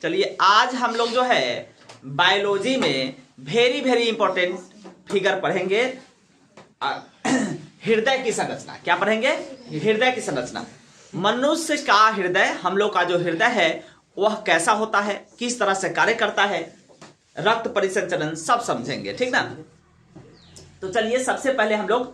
चलिए आज हम लोग जो है बायोलॉजी में वेरी वेरी इंपॉर्टेंट फिगर पढ़ेंगे। हृदय की संरचना। क्या पढ़ेंगे? हृदय की संरचना। मनुष्य का हृदय, हम लोग का जो हृदय है वह कैसा होता है, किस तरह से कार्य करता है, रक्त परिसंचरण सब समझेंगे, ठीक ना। तो चलिए सबसे पहले हम लोग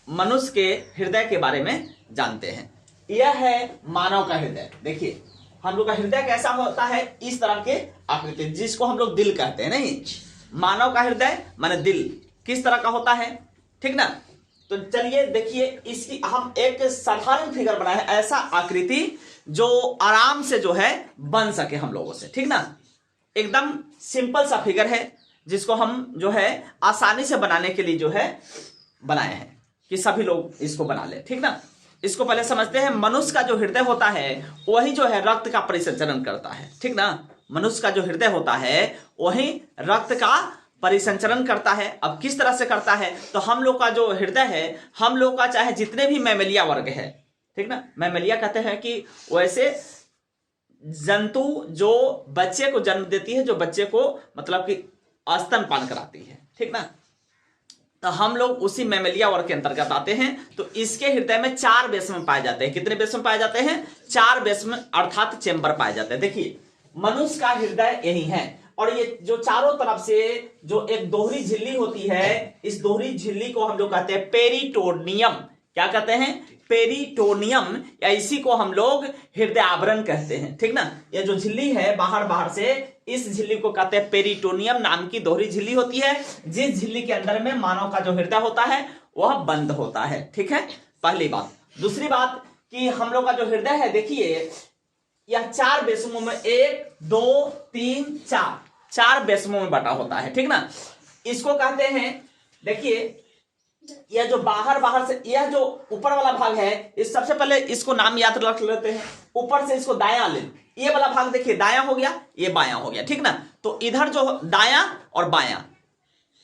मनुष्य के हृदय के बारे में जानते हैं। यह है मानव का हृदय। देखिए हम लोग का हृदय कैसा होता है, इस तरह के आकृति, जिसको हम लोग दिल कहते हैं। नहीं, मानव का हृदय माने दिल किस तरह का होता है, ठीक ना। तो चलिए देखिए इसकी हम एक साधारण फिगर बनाए हैं, ऐसा आकृति जो आराम से जो है बन सके हम लोगों से, ठीक ना। एकदम सिंपल सा फिगर है जिसको हम जो है आसानी से बनाने के लिए जो है बनाए हैं कि सभी लोग इसको बना ले, ठीक ना। इसको पहले समझते हैं। मनुष्य का जो हृदय होता है वही जो है रक्त का परिसंचरण करता है, ठीक ना। मनुष्य का जो हृदय होता है वही रक्त का परिसंचरण करता है। अब किस तरह से करता है, तो हम लोग का जो हृदय है, हम लोग का चाहे जितने भी मैमेलिया वर्ग है, ठीक ना, मैमेलिया कहते हैं कि वैसे जंतु जो बच्चे को जन्म देती है, जो बच्चे को मतलब कि स्तनपान कराती है, ठीक ना, तो हम लोग उसी मैमेलिया वर्ग के अंतर्गत आते हैं। तो इसके हृदय में 4 बेसमेंट पाए जाते हैं। कितने बेसमेंट पाए जाते हैं? 4 बेसमेंट अर्थात चेंबर पाए जाते हैं। देखिए मनुष्य का हृदय यही है, और ये जो चारों तरफ से जो एक दोहरी झिल्ली होती है, इस दोहरी झिल्ली को हम लोग कहते हैं पेरिटोनियम। क्या कहते हैं? पेरिटोनियम, या इसी को हम लोग हृदय आवरण कहते हैं, ठीक ना। ये जो झिल्ली है बाहर से, इस झिल्ली को कहते हैं पेरिटोनियम नाम की दोहरी झिल्ली होती है, जिस झिल्ली के अंदर में मानव का जो हृदय होता है वह बंद होता है, ठीक है, पहली बात। दूसरी बात कि हम लोग का जो हृदय है, देखिए यह 4 बेसमों में 1 2 3 4 बेसमों में बटा होता है, ठीक ना। इसको कहते हैं, देखिए यह जो बाहर से, यह जो ऊपर वाला भाग है, इस सबसे पहले इसको नाम याद रख लेते हैं। ऊपर से इसको दायां लिंब, ये वाला भाग देखिए दायां हो गया, ये बायां हो गया, ठीक ना। तो इधर जो दायां और बायां,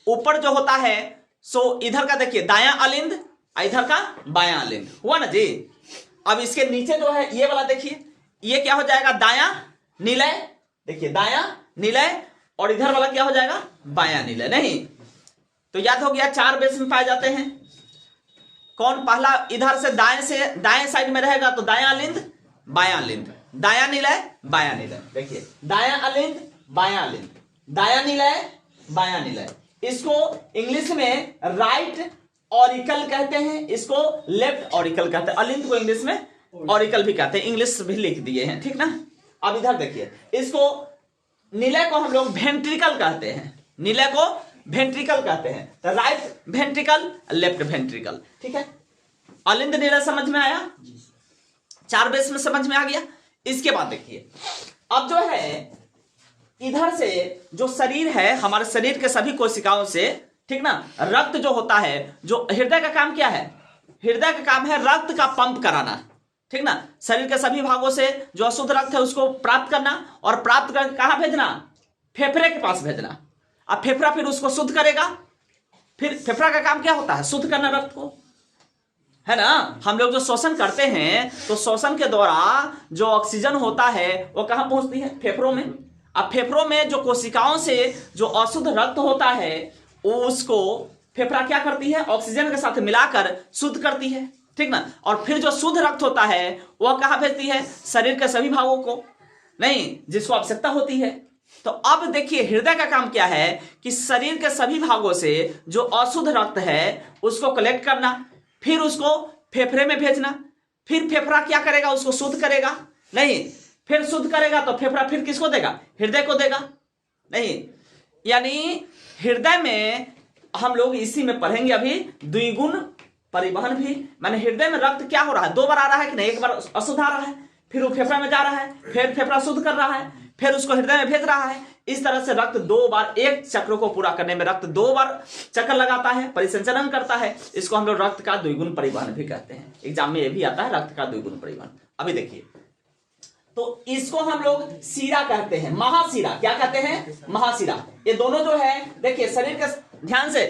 ऊपर जो होता है सो इधर का देखिए दायां अलिंद, इधर का बायां अलिंद हुआ ना जी। अब इसके नीचे जो है ये वाला देखिए, ये क्या हो जाएगा? दायां निलय, देखिए दायां निलय, और इधर वाला क्या हो जाएगा? बायां निलय। नहीं तो याद हो गया 4 बेस में पाए जाते हैं। कौन? पहला इधर से दाएं साइड में रहेगा तो दायां अलिंद बायां अलिंद, दायां निलय बायां निलय। देखिए दायां अलिंद बायां अलिंद, दायां निलय बायां निलय। इसको इंग्लिश में राइट ऑरिकल कहते हैं, इसको लेफ्ट ऑरिकल कहते हैं। अलिंद को इंग्लिश में ऑरिकल भी कहते हैं, इंग्लिश भी लिख दिए हैं, ठीक ना। अब इधर देखिए, इसको निलय को हम लोग वेंट्रिकल कहते हैं, निलय को वेंट्रिकल कहते हैं। तो राइट वेंट्रिकल, लेफ्ट वेंट्रिकल, ठीक है। अलिंद निलय समझ में आया? 4 बेस में समझ में आ गया। इसके बाद देखिए अब जो है इधर से जो शरीर है, हमारे शरीर के सभी कोशिकाओं से, ठीक ना, रक्त जो होता है, जो हृदय का काम क्या है? हृदय का काम है रक्त का पंप कराना, ठीक ना। शरीर के सभी भागों से जो अशुद्ध रक्त है उसको प्राप्त करना, और प्राप्त करके कहां भेजना? फेफड़े के पास भेजना। अब फेफड़ा फिर उसको शुद्ध करेगा। फिर फेफड़ा का काम क्या होता है? शुद्ध करना रक्त को, है ना। हम लोग जो शोषण करते हैं तो शोषण के द्वारा जो ऑक्सीजन होता है वो कहां पहुंचती है? फेफड़ों में। अब फेफड़ों में जो कोशिकाओं से जो अशुद्ध रक्त होता है वो उसको फेफड़ा क्या करती है? ऑक्सीजन के साथ मिलाकर शुद्ध करती है, ठीक ना। और फिर जो शुद्ध रक्त होता है वह कहां भेजती है? शरीर के सभी भागों को, नहीं, जिसको आवश्यकता होती है। तो अब देखिए हृदय का काम क्या है कि शरीर के सभी भागों से जो अशुद्ध रक्त है उसको कलेक्ट करना, फिर उसको फेफड़े में भेजना। फिर फेफड़ा क्या करेगा? उसको शुद्ध करेगा, नहीं, फिर शुद्ध करेगा तो फेफड़ा फिर किसको देगा? हृदय को देगा, नहीं। यानी हृदय में हम लोग इसी में पढ़ेंगे अभी द्विगुण परिवहन भी, माने हृदय में रक्त क्या हो रहा है? 2 बार आ रहा है कि नहीं? एक बार अशुद्ध आ रहा है, फिर वो फेफड़ा में जा रहा है, फिर फेफड़ा शुद्ध कर रहा है, फिर उसको हृदय में भेज रहा है। इस तरह से रक्त 2 बार, एक चक्र को पूरा करने में रक्त 2 बार चक्कर लगाता है, परिसंचरण करता है। इसको हम लोग रक्त का द्विगुण परिवहन भी कहते हैं। एग्जाम में ये भी आता है, रक्त का द्विगुण परिवहन। अभी देखिए तो इसको हम लोग शिरा कहते हैं, महाशिरा। क्या कहते हैं? महाशिरा। ये दोनों जो है देखिए शरीर के, ध्यान से,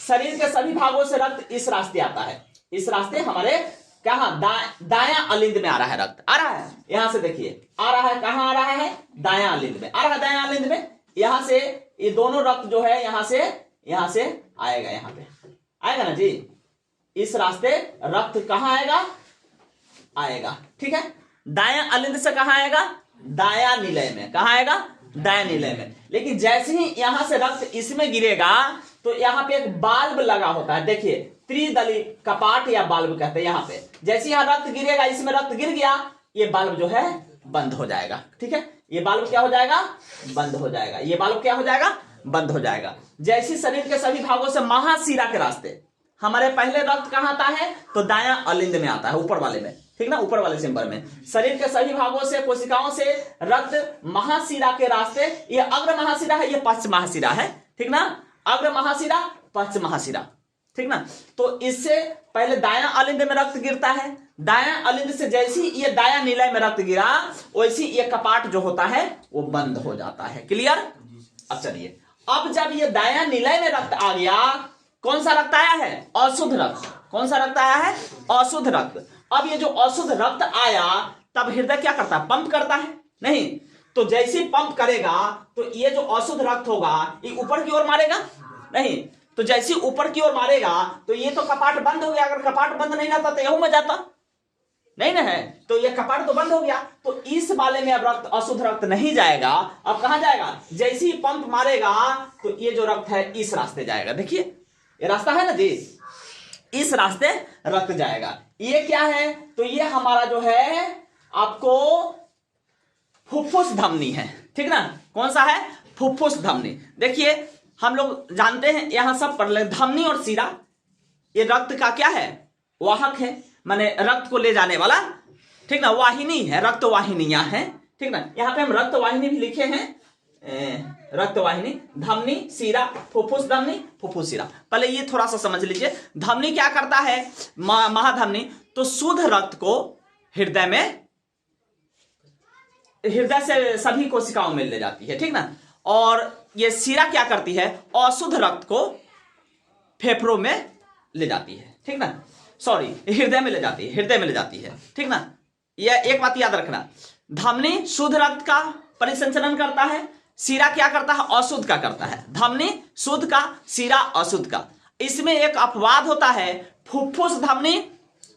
शरीर के सभी भागों से रक्त इस रास्ते आता है, इस रास्ते हमारे कहां, दायां अलिंद में आ रहा है रक्त, आ रहा है, यहां से देखिए आ रहा है, कहां आ रहा है, दायां अलिंद में आ रहा है, दायां अलिंद में, यहां से ये दोनों रक्त जो है यहां से आएगा, यहां पे आएगा ना जी, इस रास्ते रक्त कहां आएगा, ठीक है, दायां अलिंद से कहां आएगा, दायां निलय में, कहां आएगा, दायां निलय में। लेकिन जैसे ही यहां से रक्त इसमें गिरेगा तो यहां पे एक बाल्ब लगा होता है, देखिए त्रिदली कपाट या बाल्ब कहते हैं, यहां पे जैसे यहां रक्त गिरेगा, इसमें रक्त गिर गया, ये बाल्ब जो है बंद हो जाएगा, ठीक है, ये बाल्ब क्या हो जाएगा, बंद हो जाएगा, ये बाल्ब क्या हो जाएगा, बंद हो जाएगा। जैसे शरीर के सभी भागों से महाशिरा के रास्ते हमारे पहले रक्त कहां आता है, तो दायां अलिंद में आता है, ऊपर वाले में, ठीक ना, ऊपर वाले सिंबल में। शरीर के सभी भागों से, कोशिकाओं से रक्त महाशिरा के रास्ते, ये अग्र महाशिरा है, ये पश्च महाशिरा है, ठीक ना, अग्र महाशिरा, पश्च महाशिरा, ठीक ना। तो इससे पहले दायां अलिंद में रक्त गिरता है, दायां अलिंद से जैसे ही ये दायां निलय में रक्त गिरा, वैसी ये कपाट जो होता है वो बंद हो जाता है, क्लियर। अब चलिए, अब जब ये दायां निलय में रक्त आ गया, कौन सा रक्त आया है, अशुद्ध रक्त, कौन सा रक्त आया है, अशुद्ध रक्त। अब ये जो अशुद्ध रक्त आया, तब हृदय क्या करता है, पंप करता है, नहीं, तो जैसे पंप करेगा तो ये जो अशुद्ध रक्त होगा ये ऊपर की ओर मारेगा, नहीं, तो जैसे ऊपर की ओर मारेगा तो ये तो कपाट बंद हो गया, अगर कपाट बंद नहीं रहता तो यहू में जाता, नहीं ना है, तो ये कपाट तो बंद हो गया, तो इस वाले में अब रक्त, अशुद्ध रक्त नहीं जाएगा, अब कहां जाएगा, जैसे ही पंप मारेगा तो ये जो रक्त है इस रास्ते जाएगा, देखिए ये रास्ता है ना जी, इस रास्ते रक्त जाएगा। ये क्या है, तो ये हमारा जो है आपको फुफ्फुस धमनी है, ठीक ना, कौन सा है, फुफ्फुस धमनी। देखिए हम लोग जानते हैं, यहां सब पढ़ ले, धमनी और शिरा ये रक्त का क्या है, वाहक है, माने रक्त को ले जाने वाला, ठीक ना, वाहिनी है, रक्त वाहिनियां हैं, ठीक ना, यहां पे हम रक्त वाहिनी भी लिखे हैं, रक्त वाहिनी, धमनी, शिरा, फुफ्फुस धमनी, फुफ्फुस शिरा। पहले ये थोड़ा सा समझ लीजिए, धमनी क्या करता है, महाधमनी तो शुद्ध रक्त को हृदय में, हृदय से सभी कोशिकाओं में ले जाती है, ठीक ना, और ये शिरा क्या करती है, अशुद्ध रक्त को फेफड़ों में ले जाती है, ठीक ना, सॉरी हृदय में ले जाती है, हृदय में ले जाती है, ठीक ना। यह एक बात याद रखना, धमनी शुद्ध रक्त का परिसंचरण करता है, शिरा क्या करता है, अशुद्ध का करता है, धमनी शुद्ध का, शिरा अशुद्ध का। इसमें एक अपवाद होता है, फुफ्फुस धमनी,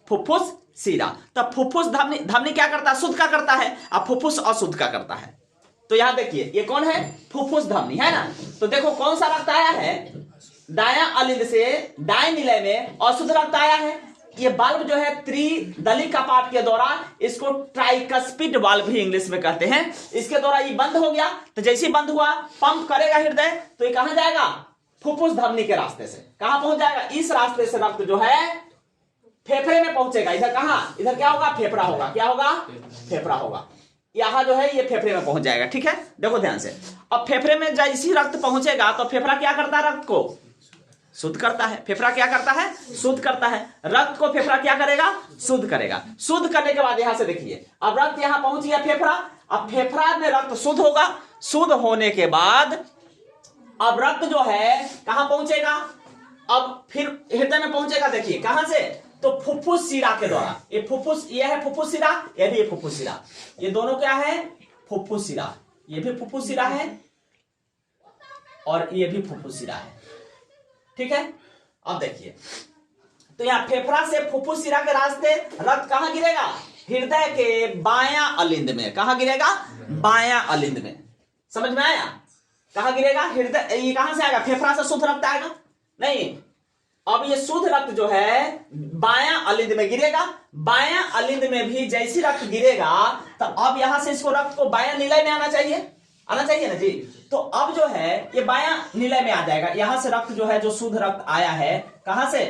फुफ्फुस शिरा। तब फुफ्फुस धमनी, धमनी क्या करता है, शुद्ध का करता है, और फुफ्फुस अशुद्ध का करता है। तो यहां देखिए ये कौन है, फुफ्फुस धमनी है ना, तो देखो कौन सा रक्त आया है, दायां अलिंद से दाएं निलय में अशुद्ध रक्त आया है। ये बाल्ब जो है त्रिदली कपाट के द्वारा, इसको ट्राइकस्पिड वाल्व भी इंग्लिश में कहते हैं, इसके द्वारा ये बंद हो गया, तो जैसे ही बंद हुआ पंप करेगा हृदय, तो ये कहां जाएगा, फुफ्फुस धमनी के रास्ते से, कहां पहुंच जाएगा, इस रास्ते से रक्त जो है फेफड़े में पहुंचेगा, इधर कहां, इधर क्या होगा, फेफड़ा होगा, क्या होगा, फेफड़ा होगा, यहां जो है ये फेफड़े में पहुंच जाएगा, ठीक है, देखो ध्यान से। अब फेफड़े में जैसे ही रक्त पहुंचेगा तो फेफड़ा क्या करता है, रक्त को शुद्ध करता है, फेफड़ा क्या करता है, शुद्ध करता है, रक्त को फेफड़ा क्या करेगा, शुद्ध करेगा। शुद्ध करने के बाद यहां से देखिए, अब रक्त यहां पहुंच गया फेफड़ा, अब फेफड़ा में रक्त शुद्ध होगा, शुद्ध होने के बाद अब रक्त जो है कहां पहुंचेगा, अब फिर हृदय में पहुंचेगा, देखिए कहां से, तो फुफ्फुस शिरा के द्वारा, ये फुफ्फुस, ये है फुफ्फुस शिरा, ये भी फुफ्फुस शिरा, ये दोनों क्या है, फुफ्फुस शिरा, ये भी फुफ्फुस शिरा है और ये भी फुफ्फुस शिरा है, ठीक है। अब देखिए, तो यहां फेफड़ा से फुफ्फुस शिरा के रास्ते रक्त कहां गिरेगा, हृदय के बायां अलिंद में, कहां गिरेगा, बायां अलिंद में, समझ में आया, कहां गिरेगा, हृदय, ये कहां से आएगा, फेफड़ा से शुद्ध रक्त आएगा, नहीं, अब ये शुद्ध रक्त जो है बायां अलिंद में गिरेगा, बायां अलिंद में भी जैसी रक्त गिरेगा, तो अब यहां से इसको रक्त को बायां निलय में आना चाहिए ना जी, तो अब जो है ये बायां निलय में आ जाएगा, यहां से रक्त जो है, जो शुद्ध रक्त आया है कहां से,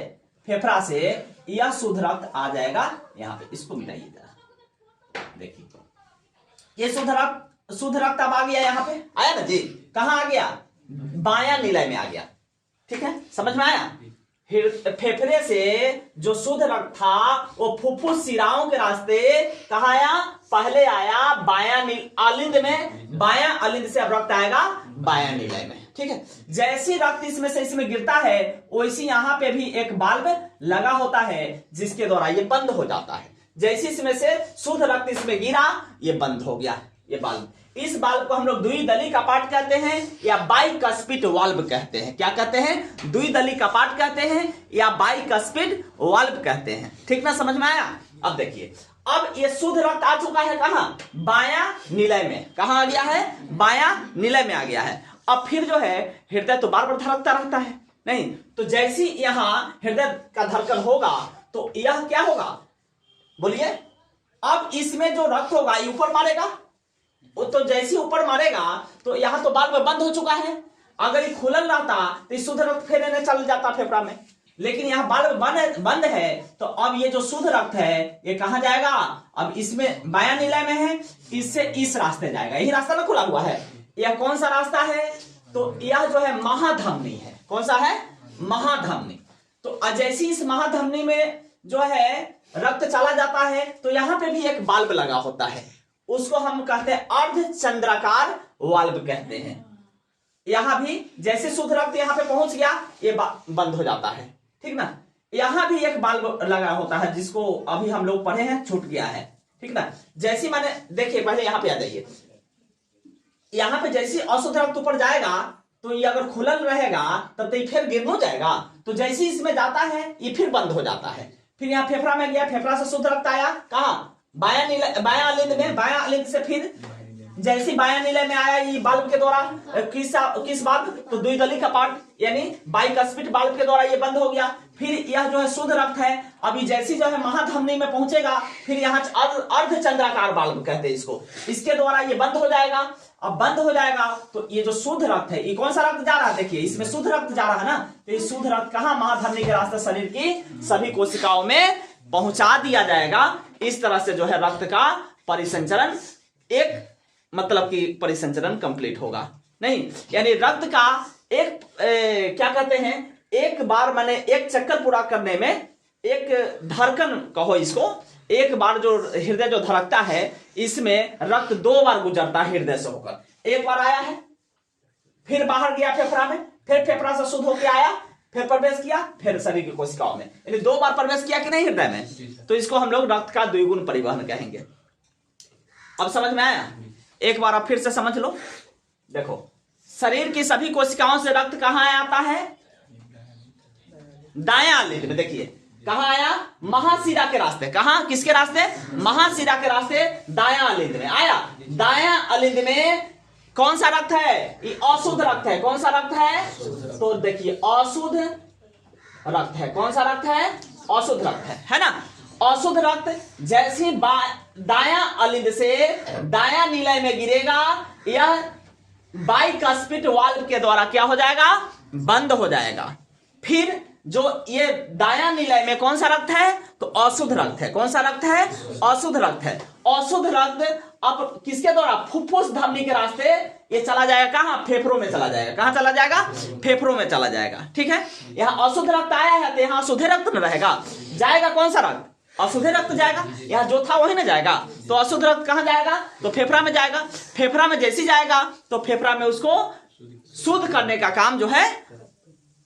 फेफड़ा से, यह शुद्ध रक्त आ जाएगा यहां पे, इसको मिटाइए जरा, देखिए ये शुद्ध रक्त अब आ गया, यहां पे आया ना जी, कहां आ गया, बायां निलय में आ गया, ठीक है, समझ में आया। फेफड़े से जो शुद्ध रक्त था वो फुफ्फुस शिराओं के रास्ते कहां आया, पहले आया बायां अलिंद में, बायां अलिंद से अब रक्त आएगा बायां निलय में, ठीक है। जैसी रक्त इसमें से इसमें गिरता है वैसी यहां पे भी एक बाल्ब लगा होता है जिसके द्वारा ये बंद हो जाता है। जैसे इसमें से शुद्ध रक्त इसमें गिरा ये बंद हो गया ये बाल्ब। इस बाल्ब को हम लोग द्विदली कपाट कहते हैं या बाइकस्पिड वाल्व कहते हैं। क्या कहते हैं? द्विदली कपाट कहते हैं या बाइकस्पिड वाल्व कहते हैं। ठीक ना, समझ में आया? अब देखिए, अब ये शुद्ध रक्त आ चुका है कहां? बायां निलय में। कहां आ गया है? बायां निलय में आ गया है। अब फिर जो है हृदय तो बार बार धड़कता रहता है नहीं, तो जैसी यहां हृदय का धड़कन होगा तो यह क्या होगा बोलिए? अब इसमें जो रक्त होगा ये ऊपर मारेगा, वो तो जैसे ऊपर मारेगा तो यहां तो बाल्ब बंद हो चुका है। अगर ये खुलल रहता तो शुद्ध रक्त फेरने चल जाता फेफड़ा में, लेकिन यहाँ बाल्ब बंद है तो अब ये जो शुद्ध रक्त है ये कहां जाएगा? अब इसमें बायां निलय में है, इससे इस रास्ते जाएगा। यही रास्ता ना खुला हुआ है। यह कौन सा रास्ता है? तो यह जो है महाधमनी है। कौन सा है? महाधमनी। तो जैसे इस महाधमनी में जो है रक्त चला जाता है तो यहां पे भी एक बाल्ब लगा होता है, उसको हम कहते हैं अर्धचंद्राकार वाल्व कहते हैं। यहां भी जैसे शुद्ध रक्त यहां पे पहुंच गया ये बंद हो जाता है। ठीक ना, यहां भी एक बाल्ब लगा होता है जिसको अभी हम लोग पढ़े हैं, छूट गया है। ठीक ना, जैसी मैंने देखिए पहले यहां पे आ जाइए, यहां पे जैसे अशुद्ध रक्त ऊपर जाएगा तो ये अगर खुलल रहेगा तब तो ये फिर गिर हो जाएगा, तो जैसे इसमें जाता है ये फिर बंद हो जाता है। फिर यहाँ फेफड़ा में गया, फेफड़ा से शुद्ध रक्त आया कहां? बायां अलिंद में। बायां अलिंद से फिर जैसे बायां निलय में आया ये बाल्ब के द्वारा किस बाल्ब? तो द्विदली कपाट यानी बाइकस्पिड बाल्ब के द्वारा ये बंद हो गया। फिर यह जो है शुद्ध रक्त है अभी जैसी जो है महाधमनी में पहुंचेगा फिर यहाँ अर्धचंद्राकार बाल्ब कहते हैं इसको, इसके द्वारा ये बंद हो जाएगा। अब बंद हो जाएगा तो ये जो शुद्ध रक्त है ये कौन सा रक्त जा रहा है? देखिए इसमें शुद्ध रक्त जा रहा है ना, तो ये शुद्ध रक्त कहां? महाधमनी के रास्ते शरीर की सभी कोशिकाओं में पहुंचा दिया जाएगा। इस तरह से जो है रक्त का परिसंचरण एक मतलब कि परिसंचरण कंप्लीट होगा। नहीं यानी रक्त का एक क्या कहते हैं, एक बार मैंने एक चक्कर पूरा करने में एक धड़कन कहो इसको, एक बार जो हृदय जो धड़कता है इसमें रक्त 2 बार गुजरता है हृदय से होकर। एक बार आया है फिर बाहर गया फेफड़ा में, फिर फेफड़ा से शुद्ध होकर आया, फिर प्रवेश किया, फिर शरीर की कोशिकाओं में, यानी 2 बार प्रवेश किया कि नहीं हृदय में, तो इसको हम लोग रक्त का द्विगुण परिवहन कहेंगे। अब समझ में आया? एक बार आप फिर से समझ लो। देखो शरीर की सभी कोशिकाओं से रक्त कहां आता है? दायां अलिंद में। देखिए कहां आया? महाशिरा के रास्ते। कहां? किसके रास्ते? महाशिरा के रास्ते दायां अलिंद में आया। दायां अलिंद में कौन सा रक्त है? ये अशुद्ध रक्त है। कौन सा रक्त है? तो देखिए अशुद्ध रक्त है। कौन सा रक्त है? अशुद्ध रक्त है ना। अशुद्ध रक्त जैसे दायां अलिंद से दायां निलय में गिरेगा यह बाइकस्पिड वाल्व के द्वारा क्या हो जाएगा? बंद हो जाएगा। फिर जो ये दायां निलय में कौन सा रक्त है? तो अशुद्ध रक्त है। कौन सा रक्त है? अशुद्ध रक्त है। अशुद्ध रक्त अब किसके द्वारा? फुफ्फुस धमनी के रास्ते ये चला जाएगा कहां? फेफड़ों में चला जाएगा। कहां चला जाएगा? फेफड़ों में चला जाएगा। ठीक है, यहां अशुद्ध रक्त आया है तो यहां शुद्ध रक्त न रहेगा, जाएगा कौन सा रक्त? अशुद्ध रक्त जाएगा। यहां जो था वही ना जाएगा, तो अशुद्ध रक्त कहां जाएगा? तो फेफड़ा में जाएगा। फेफड़ा में जैसे जाएगा तो फेफड़ा में उसको शुद्ध करने का काम जो है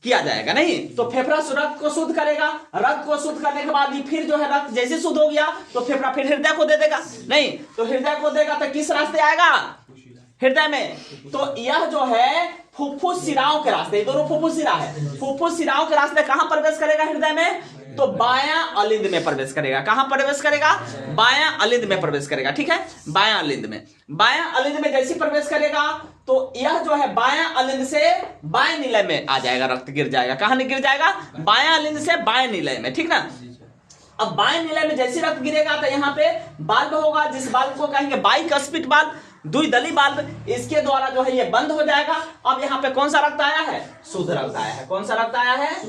किया जाएगा। नहीं तो फेफड़ा रक्त को शुद्ध करेगा, रक्त को शुद्ध करने के बाद ही फिर जो है रक्त जैसे शुद्ध हो गया तो फेफड़ा फिर हृदय को दे देगा। नहीं तो हृदय को देगा तो किस रास्ते आएगा? हृदय में। तो यह जो है फुफ्फुस शिराओं के रास्ते, दोनों फुफ्फुस शिरा है, फुफ्फुस शिराओं के रास्ते कहां प्रवेश करेगा हृदय में? तो बायां अलिंद में प्रवेश करेगा। कहां प्रवेश करेगा? बायां अलिंद में प्रवेश करेगा। ठीक है, बायां अलिंद में। बायां अलिंद में जैसे प्रवेश करेगा तो यह जो है बायां अलिंद से बाएं निलय में आ जाएगा, रक्त गिर जाएगा। कहां गिर जाएगा? बायां अलिंद से बाएं निलय में। ठीक ना। अब बाएं निलय में जैसे रक्त गिरेगा तो यहाँ पे बाल्ब होगा, जिस बाल्ब को कहेंगे बाइकस्पिड बाल्ब, द्विदली बाल्ब, इसके द्वारा जो है ये बंद हो जाएगा। अब यहाँ पे कौन सा रक्त आया है? शुद्ध रक्त आया है। कौन सा रक्त आया है?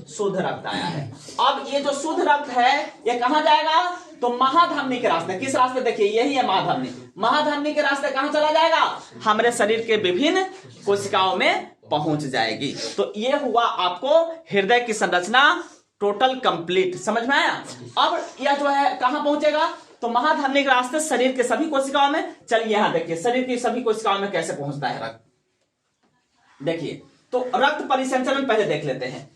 शुद्ध रक्त आया है। अब ये जो शुद्ध रक्त है ये कहां जाएगा? तो महाधमनी के रास्ते। किस रास्ते? देखिए यही है महाधमनी। महाधमनी के रास्ते कहां चला जाएगा? हमारे शरीर के विभिन्न कोशिकाओं में पहुंच जाएगी। तो ये हुआ आपको हृदय की संरचना टोटल कंप्लीट। समझ में आया? अब यह जो है कहां पहुंचेगा? तो महाधमनी के रास्ते शरीर के सभी कोशिकाओं में। चलिए यहां देखिए शरीर की सभी कोशिकाओं में कैसे पहुंचता है रक्त। देखिए, तो रक्त परिसंचरण पहले देख लेते हैं।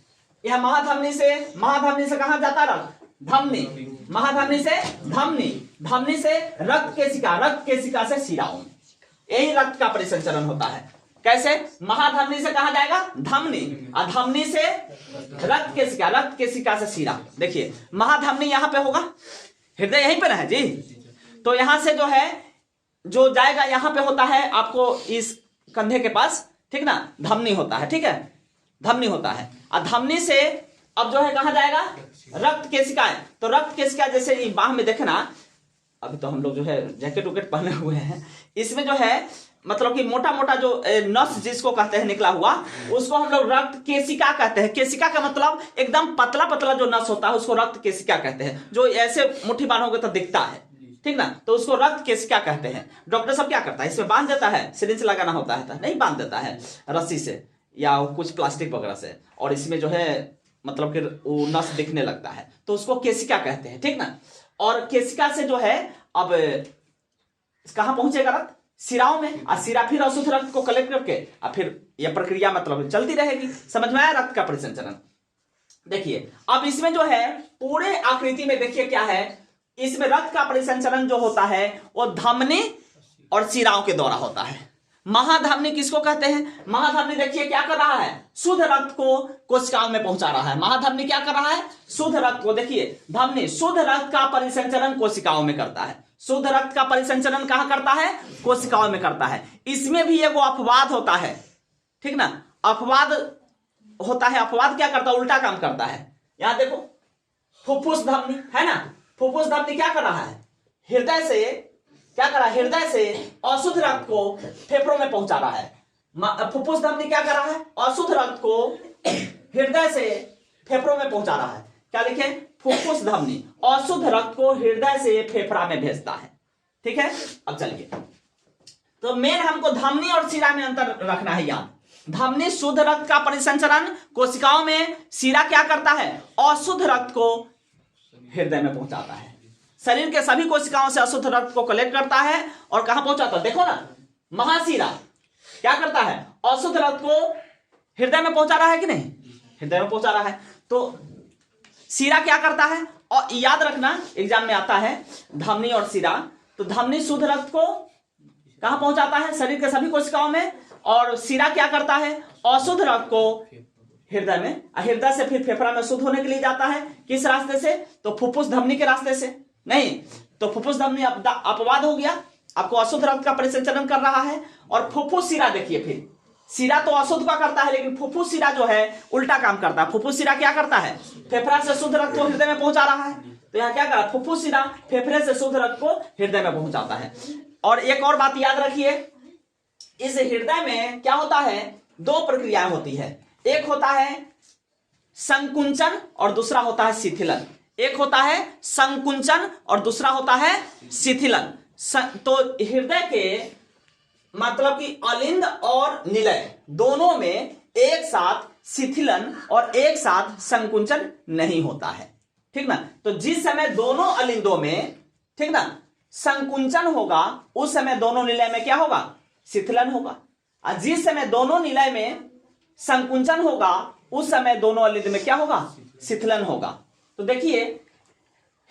यह महाधमनी से कहां जाता रक्त? धमनी, महाधमनी से धमनी, धमनी से रक्त केशिका से शिराओं में, यही रक्त का परिसंचरण होता है। कैसे? महाधमनी से कहां जाएगा? धमनी, और धमनी से रक्त केशिका से शिरा। देखिए, महाधमनी यहां पे होगा, हृदय यहीं पे है जी। तो यहां से जो है जो जाएगा यहां पे होता है आपको इस कंधे के पास, ठीक ना, धमनी होता है, ठीक है, धमनी होता है। और धमनी से अब जो है कहां जाएगा? रक्त केशिकाएं। तो रक्त केशिका जैसे बाह में देखना, अभी तो हम लोग जो है जैकेट उकेट पहने हुए हैं, इसमें जो है मतलब कि मोटा मोटा जो नस जिसको कहते हैं निकला हुआ, उसको हम लोग रक्त केशिका कहते हैं। केशिका का मतलब एकदम पतला पतला जो नस होता है उसको रक्त केशिका कहते हैं। जो ऐसे मुट्ठी बांधोगे तो दिखता है, ठीक ना, तो उसको रक्त केशिका कहते हैं। डॉक्टर सब क्या करता है? इसमें बांध देता है, सिरिंज लगाना होता है, नहीं बांध देता है रस्सी से या कुछ प्लास्टिक वगैरह से, और इसमें जो है मतलब कि वो नस दिखने लगता है, तो उसको केशिका कहते हैं, ठीक ना। और केशिका से जो है अब कहां पहुंचेगा रक्त? सिराओं में, और सिरा फिर अशुद्ध रक्त को कलेक्ट करके और फिर यह प्रक्रिया मतलब चलती रहेगी। समझ में आया रक्त का परिसंचरण? देखिए, अब इसमें जो है पूरे आकृति में देखिए क्या है, इसमें रक्त का परिसंचरण जो होता है वो धमनी और सिराओं के द्वारा होता है। महाधमनी किसको कहते हैं? महाधमनी देखिए क्या कर रहा है? शुद्ध रक्त को कोशिकाओं में पहुंचा रहा है। महाधमनी क्या कर रहा है? शुद्ध रक्त को, देखिए धमनी शुद्ध रक्त का परिसंचरण कोशिकाओं में करता है। शुद्ध रक्त का परिसंचरण कहां करता है? कोशिकाओं में करता है। इसमें भी एगो अपवाद होता है, ठीक ना, अपवाद होता है। अपवाद क्या करता है? उल्टा काम करता है। यहां देखो, फुफ्फुस धमनी है ना, फुफ्फुस धमनी क्या कर रहा है? हृदय से क्या कर रहा है? हृदय से अशुद्ध रक्त को फेफड़ों में पहुंचा रहा है। फुफ्फुस धमनी क्या कर रहा है? अशुद्ध रक्त को हृदय से फेफड़ों में पहुंचा रहा है। क्या लिखे? फुफ्फुस धमनी अशुद्ध रक्त को हृदय से फेफड़ा में भेजता है, ठीक है। अब चलिए, तो मेन हमको धमनी और शिरा में अंतर रखना है याद। धमनी शुद्ध रक्त का परिसंचरण कोशिकाओं में, शिरा क्या करता है? अशुद्ध रक्त को हृदय में पहुंचाता है। शरीर के सभी कोशिकाओं से अशुद्ध रक्त को कलेक्ट करता है और कहां पहुंचाता है? देखो ना, महाशिरा क्या करता है? अशुद्ध रक्त को हृदय में पहुंचा रहा है कि नहीं? हृदय में पहुंचा रहा है। तो शिरा क्या करता है? और याद रखना एग्जाम में आता है धमनी और शिरा। तो धमनी शुद्ध रक्त को कहां पहुंचाता है? शरीर के सभी कोशिकाओं में। और शिरा क्या करता है? अशुद्ध रक्त को हृदय में, हृदय से फिर फेफड़ा में शुद्ध होने के लिए जाता है। किस रास्ते से? तो फुफ्फुस धमनी के रास्ते से नहीं, तो फुफ्फुस धमनी अपवाद हो गया, आपको अशुद्ध रक्त का परिसंचरण कर रहा है। और फुफ्फुस शिरा देखिए, फिर शिरा तो अशुद्ध का करता है, लेकिन फुफ्फुस शिरा जो है उल्टा काम करता है। फुफ्फुस शिरा क्या करता है? फेफड़ा से शुद्ध रक्त को हृदय में पहुंचा रहा है। तो यहां क्या करा? फुफ्फुस शिरा फेफड़े से शुद्ध रक्त को हृदय में पहुंचाता है। और एक और बात याद रखिए, इस हृदय में क्या होता है? दो प्रक्रियाएं होती है, एक होता है संकुंचन और दूसरा होता है शिथिलन। एक होता है संकुंचन और दूसरा होता है शिथिलन। तो हृदय के मतलब कि अलिंद और निलय दोनों में एक साथ शिथिलन और एक साथ संकुंचन नहीं होता है, ठीक ना। तो जिस समय दोनों अलिंदों में, ठीक ना, संकुंचन होगा, उस समय दोनों निलय में क्या होगा? शिथिलन होगा। और जिस समय दोनों निलय में संकुंचन होगा, उस समय दोनों अलिंद में क्या होगा? शिथिलन होगा। तो देखिए,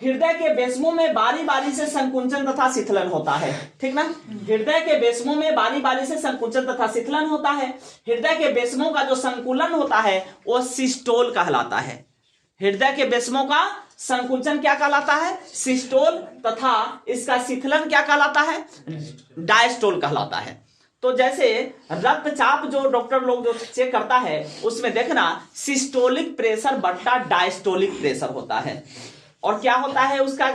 हृदय के बेसमों में बारी बारी से संकुंचन तथा शिथिलन होता है, ठीक ना। हृदय के बेसमों में बारी बारी से संकुंचन तथा शिथिलन होता है। हृदय के बेसमों का जो संकुलन होता है वो सिस्टोल कहलाता है। हृदय के बेसमों का संकुंचन क्या कहलाता है? सिस्टोल। तथा इसका शिथिलन क्या कहलाता है? डायस्टोल कहलाता है। तो जैसे रक्तचाप जो डॉक्टर लोग जो चेक करता है, उसमें देखना सिस्टोलिक प्रेशर बट्टा डायस्टोलिक प्रेशर होता है। और क्या होता है उसका?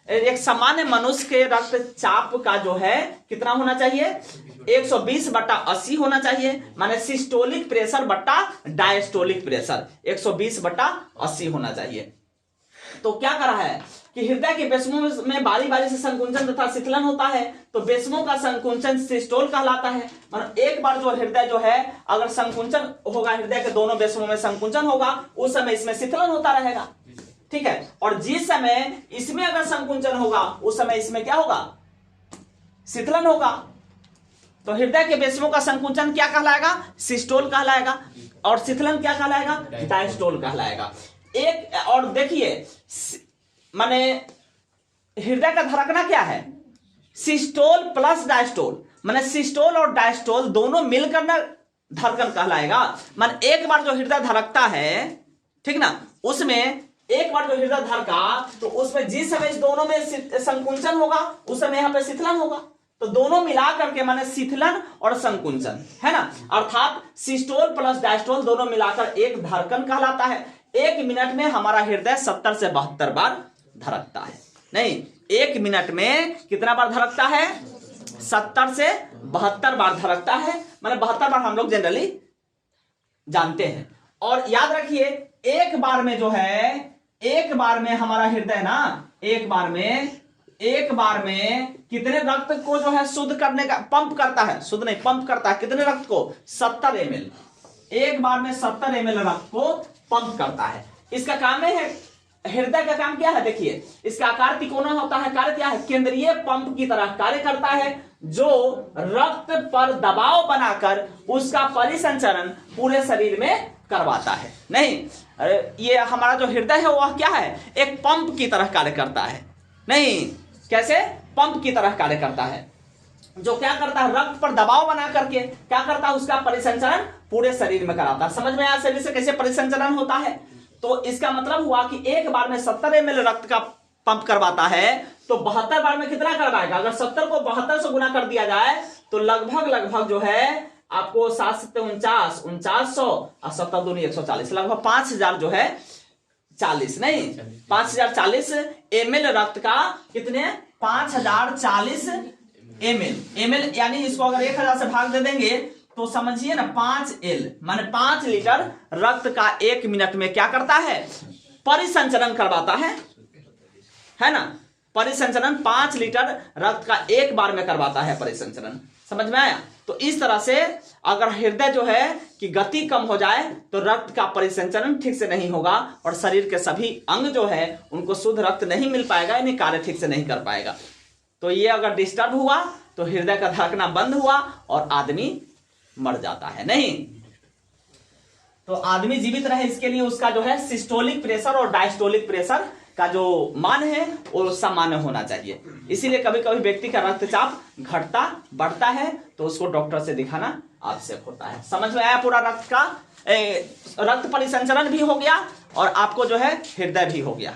एक सामान्य मनुष्य के रक्तचाप का जो है कितना होना चाहिए? 120/80 होना चाहिए। माने सिस्टोलिक प्रेशर बट्टा डायस्टोलिक प्रेशर 120/80 होना चाहिए। तो क्या कर रहा है कि हृदय के बेसमों में बारी बारी से संकुंचन तथा शिथिलन होता है। तो बेसमों का संकुंचन सिस्टोल कहलाता है। मतलब एक बार जो हृदय जो है अगर संकुंचन होगा, हृदय के दोनों बेसमों में संकुंचन होगा, उस समय इसमें शिथिलन होता रहेगा, ठीक है। और जिस समय इसमें अगर संकुंचन होगा, उस समय इसमें क्या होगा? शिथिलन होगा। तो हृदय के पेशियों का संकुचन क्या कहलाएगा? सिस्टोल कहलाएगा। और शिथिलन क्या कहलाएगा? डायस्टोल कहलाएगा। एक और देखिए, माने हृदय का धड़कना क्या है? सिस्टोल प्लस डायस्टोल, माने सिस्टोल और डायस्टोल दोनों मिलकर ना धड़कन कहलाएगा। मान एक बार जो हृदय धड़कता है, ठीक ना, उसमें एक बार जो हृदय धड़का तो उसमें जिस समय इस दोनों में संकुंचन होगा उस समय यहाँ पे शिथिलन होगा। तो दोनों मिला करके माने शिथिलन और संकुंचन, है ना, अर्थात सिस्टोल प्लस डायस्टोल दोनों मिलाकर एक धड़कन कहलाता है। 1 मिनट में हमारा हृदय 70 से 72 बार धड़कता है। नहीं, 1 मिनट में कितना बार धड़कता है? 70 से 72 बार धड़कता है। माने 72 बार हम लोग जनरली जानते हैं। और याद रखिए, एक बार में जो है, एक बार में हमारा हृदय ना, एक बार में कितने रक्त को जो है शुद्ध करने का पंप करता है? शुद्ध नहीं, पंप करता है। कितने रक्त को? 70 ml। एक बार में 70 ml रक्त को पंप करता है। इसका काम है, हृदय का काम क्या है? देखिए, इसका आकार तिकोना होता है। कार्य क्या है? केंद्रीय पंप की तरह कार्य करता है, जो रक्त पर दबाव बनाकर उसका परिसंचरण पूरे शरीर में करवाता है। नहीं, ये हमारा जो हृदय है वह क्या है? एक पंप की तरह कार्य करता है। नहीं, कैसे? पंप की तरह कार्य करता है, जो क्या करता है? रक्त पर दबाव बना करके क्या करता है? उसका परिसंचरण पूरे शरीर में कराता है। समझ में आया शरीर से कैसे परिसंचरण होता है? तो इसका मतलब हुआ कि एक बार में 70 ml रक्त का पंप करवाता है, तो 72 बार में कितना करवाएगा? अगर 70 को 72 से गुना कर दिया जाए तो लगभग जो है आपको 7 7 49 4900 और 7 दूनी 140, लगभग 5000 जो है 40 नहीं 5040 ml रक्त का कितने? 5040 ml, यानी इसको अगर 1000 से भाग दे देंगे तो समझिए ना, 5L माने 5 लीटर रक्त का 1 मिनट में क्या करता है? परिसंचरण करवाता है ना। परिसंचरण 5 लीटर रक्त का एक बार में करवाता है परिसंचरण। समझ में आया? तो इस तरह से अगर हृदय जो है कि गति कम हो जाए तो रक्त का परिसंचरण ठीक से नहीं होगा और शरीर के सभी अंग जो है उनको शुद्ध रक्त नहीं मिल पाएगा, यानी कार्य ठीक से नहीं कर पाएगा। तो ये अगर डिस्टर्ब हुआ तो हृदय का धड़कना बंद हुआ और आदमी मर जाता है। नहीं, तो आदमी जीवित रहे इसके लिए उसका जो है सिस्टोलिक प्रेशर और डायस्टोलिक प्रेशर का जो मान है वो सामान्य होना चाहिए। इसीलिए कभी कभी व्यक्ति का रक्तचाप घटता बढ़ता है तो उसको डॉक्टर से दिखाना आवश्यक होता है। समझ में आया? पूरा रक्त परिसंचरण भी हो गया और आपको जो है हृदय भी हो गया।